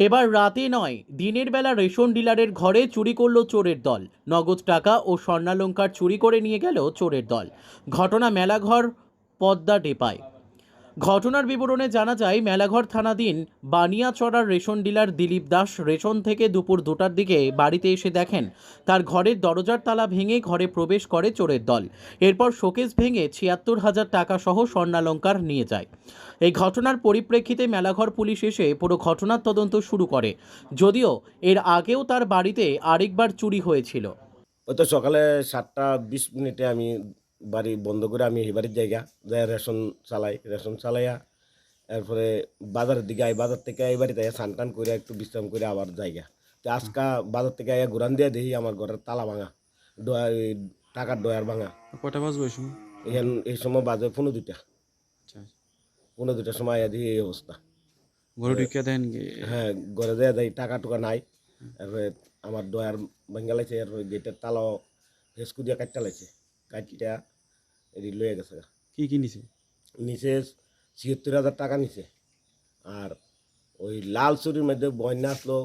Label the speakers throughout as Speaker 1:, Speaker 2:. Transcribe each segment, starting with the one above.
Speaker 1: এবার রাতে নয়, দিনের বেলা রেশন ডিলারের ঘরে চুরি করল চোরের দল। নগদ টাকা ও স্বর্ণালংকার চুরি করে নিয়ে গেল চোরের দল। ঘটনা মেলাঘর পদ্মা ডেপায়। ঘটনার বিবরণে জানা যায়, মেলাঘর থানাধীন বানিয়াচড়ার ration dealer Dilip Das ration থেকে দুপুর 2টার দিকে বাড়িতে এসে দেখেন তার ঘরের দরজার তালা ভেঙে ঘরে প্রবেশ করে চোরের দল। এরপর শোকেস ভেঙে ৭৬,০০০ টাকা সহ স্বর্ণালংকার নিয়ে যায়। এই ঘটনার পরিপ্রেক্ষিতে মেলাঘর পুলিশ এসে পুরো ঘটনার তদন্ত শুরু করে, যদিও এর আগেও তার বাড়িতে আরেকবার চুরি হয়েছিল।
Speaker 2: ওই তো সকালে 7টা 20 মিনিটে আমি বাড়ি বন্ধ করে আমি এই বাড়ির জায়গা যাই রেশন চালাইয়া এরপরে বাজারের দিকে বাজার থেকে এই বাড়িতে স্নান টান করে একটু বিশ্রাম করে আবার জায়গা তো আজকা বাজার থেকে ঘুরান দিয়ে দেখি আমার ঘরের তালা ভাঙা, এই টাকার ডয়ার ভাঙা।
Speaker 3: কয়টা বাজবে ওই সময়?
Speaker 2: এই সময় বাজে 15-2টা,
Speaker 3: আচ্ছা,
Speaker 2: 15-2টার সময় আয়া দেখি এই অবস্থা।
Speaker 3: ঘরে ঢুকিয়ে দেন কি?
Speaker 2: হ্যাঁ, ঘরে দেয়া দেয় টাকা টুকা নাই। এরপরে আমার ডয়ার ভাঙ্গা লাইছে, এরপরে গেটের তালাও হেসকু দিয়ে কাটটা লাইছে, কাটটা এটি লয়ে গেছে।
Speaker 3: কি কি নিছে?
Speaker 2: নিচে ৭৬,০০০ টাকা নিছে। আর ওই লাল চুরির মধ্যে বন্যা আসলো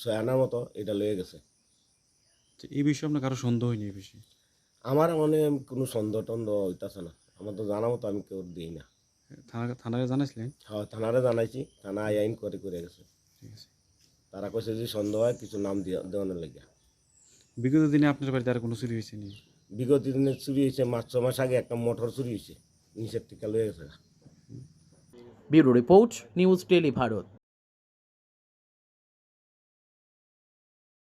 Speaker 2: 6 আনার মতো, এটা লয়ে গেছে।
Speaker 3: আচ্ছা, এই বিষয়ে আপনার কারো সন্দেহ হয়নি এই বিষয়ে?
Speaker 2: আমার মনে কোনো সন্দেহ টন্দেহ হইতাছে না, আমার তো জানা মতো আমি কেউ দিই না।
Speaker 3: থানারে জানাইছিলেন?
Speaker 2: হ্যাঁ, থানারে জানাইছি, থানা আইন করে গেছে।
Speaker 3: ঠিক আছে।
Speaker 2: তারা কইছে যে সন্দেহ হয় কিছু নাম দেওয়ানোর লেগে।
Speaker 3: বিগত দিনে আপনার বাড়িতে আর কোনো চুরি হয়েছে নি?
Speaker 2: বিগত দিনে চুরি হয়েছে, 5-6 মাস আগে একটা মোটর চুরি হয়েছে, নিচের থেকে লয়ে গেছে।
Speaker 1: Bureau report, news daily Bharat.